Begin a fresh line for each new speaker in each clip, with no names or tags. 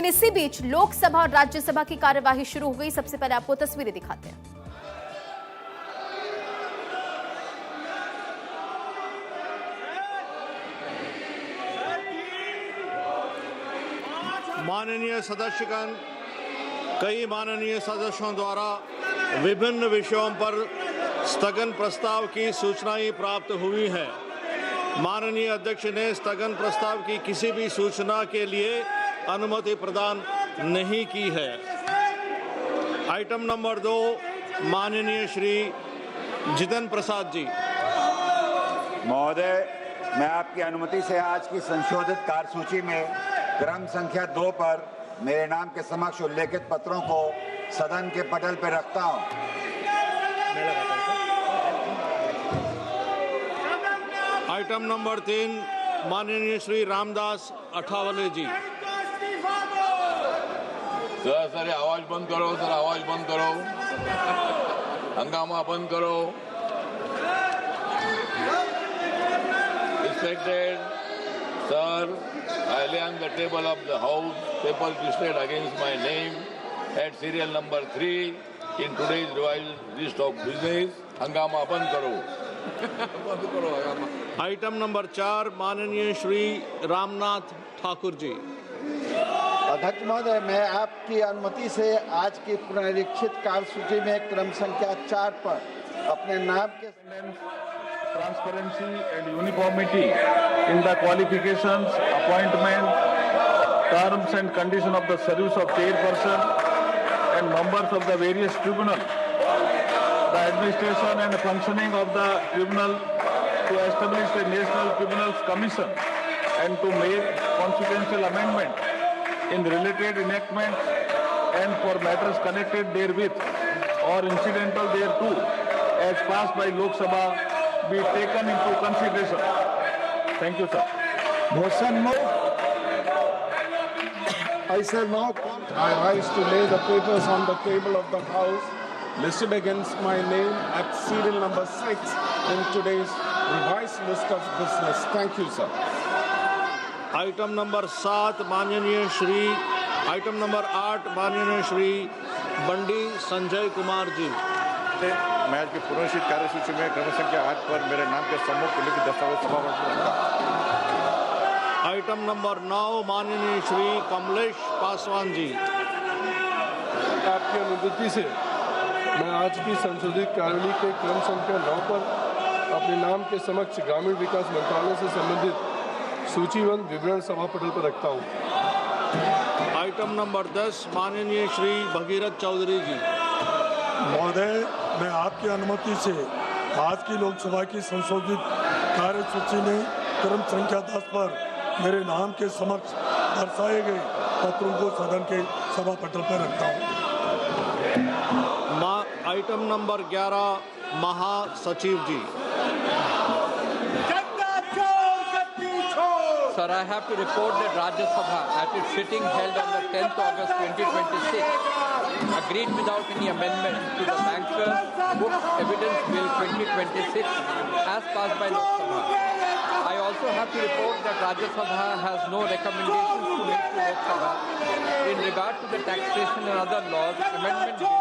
इसी बीच लोकसभा और राज्यसभा की कार्यवाही शुरू हो गई। सबसे पहले आपको तस्वीरें दिखाते हैं।
माननीय सदस्यगण, कई माननीय सदस्यों द्वारा विभिन्न विषयों पर स्थगन प्रस्ताव की सूचनाएं प्राप्त हुई है। माननीय अध्यक्ष ने स्थगन प्रस्ताव की किसी भी सूचना के लिए अनुमति प्रदान नहीं की है। आइटम नंबर 2, माननीय श्री जितेंद्र प्रसाद जी।
महोदय, मैं आपकी अनुमति से आज की संशोधित कार्यसूची में क्रम संख्या 2 पर मेरे नाम के समक्ष उल्लेखित पत्रों को सदन के पटल पर रखता हूं।
आइटम नंबर 3, माननीय श्री रामदास अठावले जी।
सर आवाज बंद करो, सर आवाज बंद करो, हंगामा बंद करो। Respected sir, I lay on the table of the House papers listed against my name at serial number 3 in today's revised list of business. हंगामा बंद करो। बंद करो हंगामा।
आइटम नंबर 4, माननीय श्री रामनाथ ठाकुर जी।
अध्यक्ष महोदय, मैं आपकी अनुमति से आज की पुनरीक्षित कार्यसूची में क्रम संख्या 4 पर अपने नाम के
transparency and uniformity in the qualifications, appointment, terms and condition of the service of chairperson and members of the various tribunals, the administration and functioning of the tribunal, to establish a national tribunals commission and to make consequential amendment in related enactments and for matters connected therewith or incidental thereto as passed by Lok Sabha be taken into consideration. Thank you, sir.
Motion moved. I shall now I rise to lay the papers on the table of the House listed against my name at serial number 6 in today's revised list of business. Thank you, sir.
Item number 7, माननीय Shri item number 8, माननीय श्री बंडी संजय कुमार जी।
मैं आज की पुनरीक्षित कार्यसूची में क्रम संख्या 8 पर मेरे नाम के सम्मुख उल्लिखित दस्तावेज सभा में रखा।
आइटम नंबर 9, माननीय श्री कमलेश पासवान जी।
आपकी अनुमति से मैं आज की संशोधित कार्यवाही के क्रम संख्या 9 पर अपने नाम के समक्ष ग्रामीण विकास मंत्रालय से संबंधित सूचीबद्ध विवरण सभा पटल पर रखता हूँ।
आइटम नंबर 10, माननीय श्री भगीरथ चौधरी जी।
महोदय, मैं आपकी अनुमति से आज की लोकसभा की संशोधित कार्यसूची में क्रम संख्या 10 पर मेरे नाम के समक्ष दर्शाए गए पत्रों को सदन के सभा पटल पर रखता हूँ।
आइटम नंबर 11, महासचिव जी।
Sir, I have to report that Rajya Sabha at its sitting held on the 10th August 2026 agreed without any amendment to the Bankers Book Evidence Bill 2026 as passed by Lok Sabha. I also have to report that Rajya Sabha has no recommendations to make to Lok Sabha in regard to the taxation and other laws amendment bill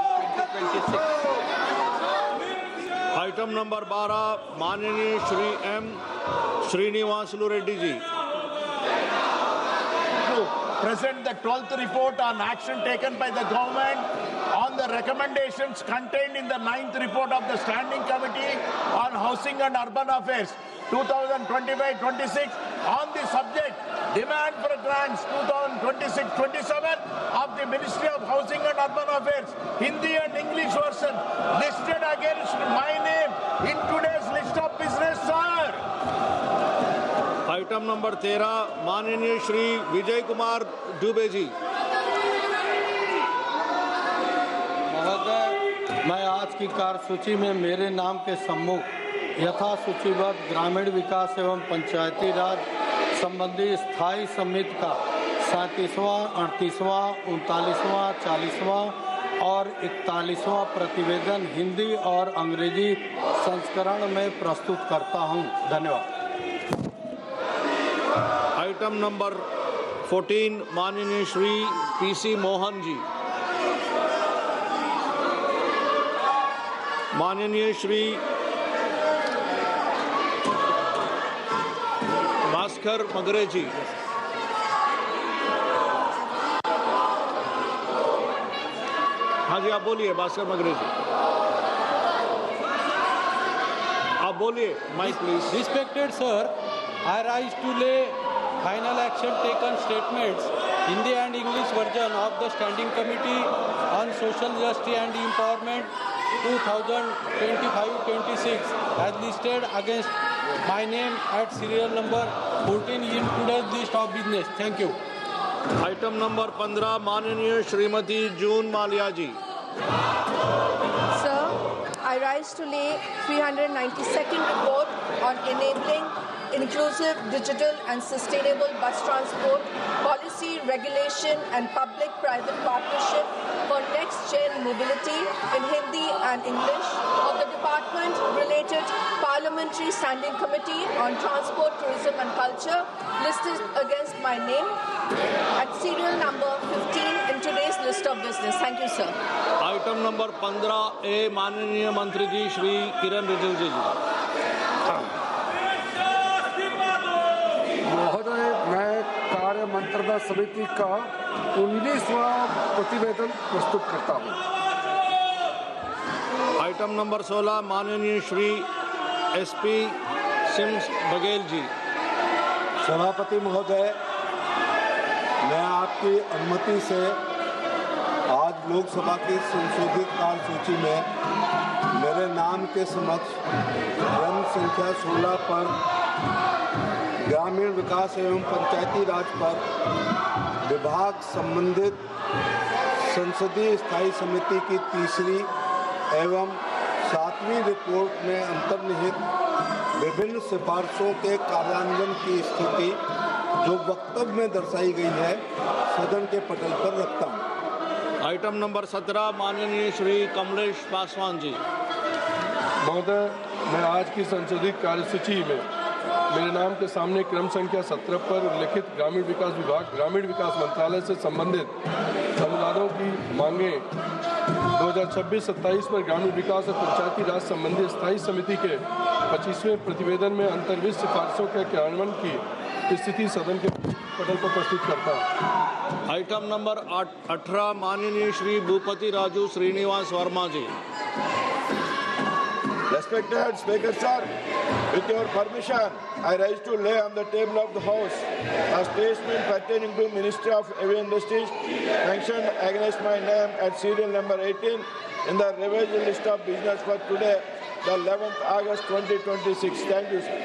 2026.
Item number 12, माननीय Shri M Srinivasulu Reddy ji.
Present the 12th report on action taken by the government on the recommendations contained in the 9th report of the Standing Committee on Housing and Urban Affairs 2025-26 on the subject demand for grants 2026-27 of the Ministry of Housing and Urban Affairs, Hindi and English version listed against my name in today's list of business, sir.
Item number 13, माननीय श्री विजय कुमार दुबे जी।
महोदय, मैं आज की कार्यसूची में मेरे नाम के सम्मुख यथा सूचीबद्ध ग्रामीण विकास एवं पंचायती राज संबंधी स्थायी समिति का 37वां, 38वां, 39वां, 40वां और 41वां प्रतिवेदन हिंदी और अंग्रेजी संस्करण में प्रस्तुत करता हूं। धन्यवाद।
आइटम नंबर 14 माननीय श्री PC मोहन जी, माननीय श्री भास्कर मगरे जी, हाँ जी आप बोलिए भास्कर मगरे जी, आप बोलिए, mike please.
Respected sir, I rise to lay final action taken statements Hindi and English version of the Standing Committee on Social Justice and Empowerment 2025-26 as listed against my name at serial number 14 in today's list of business. Thank you.
Item number 15 माननीय श्रीमती जून मालिया जी।
Sir, I rise to lay 392nd report on enabling inclusive, digital and sustainable bus transport, policy, regulation and public-private partnership for next-gen mobility in Hindi and English of the Department-related Parliamentary Standing Committee on Transport, Tourism and Culture listed against my name at serial number 15 in today's list of business. Thank you, sir.
Item number 15A माननीय मंत्री जी श्री किरण रिजिजू जी।
महोदय, मैं कार्य मंत्रणा समिति का 19वां प्रतिवेदन प्रस्तुत करता हूँ।
आइटम नंबर 16 माननीय श्री SP सिम्स बघेल जी।
सभापति महोदय, मैं आपकी अनुमति से आज लोकसभा की संशोधित कार्यसूची में मेरे नाम के समक्ष क्रम संख्या 16 पर ग्रामीण विकास एवं पंचायती राज पर विभाग संबंधित संसदीय स्थायी समिति की तीसरी एवं 7वीं रिपोर्ट में अंतर्निहित विभिन्न सिफारिशों के कार्यान्वयन की स्थिति जो वक्तव्य में दर्शाई गई है सदन के पटल पर रखता हूँ।
आइटम नंबर 17 माननीय श्री कमलेश पासवान जी।
महोदय, मैं आज की संशोधित कार्यसूची में मेरे नाम के सामने क्रम संख्या 17 पर उल्लेखित ग्रामीण विकास विभाग ग्रामीण विकास मंत्रालय से संबंधित अनुदानों की मांगे 2026-27 पर ग्रामीण विकास और पंचायती राज संबंधी स्थायी समिति के 25वें प्रतिवेदन में अंतर्निहित सिफारिशों के क्रियान्वयन की स्थिति सदन के पटल पर प्रस्तुत करता हूँ।
आइटम नंबर 18 माननीय श्री भूपति राजू श्रीनिवास वर्मा जी।
Respected Speaker Sir, with your permission, I rise to lay on the table of the House a statement pertaining to Ministry of Heavy Industries mentioned against my name at serial number 18 in the revised list of business for today, the 11th August 2026. Thank you, sir.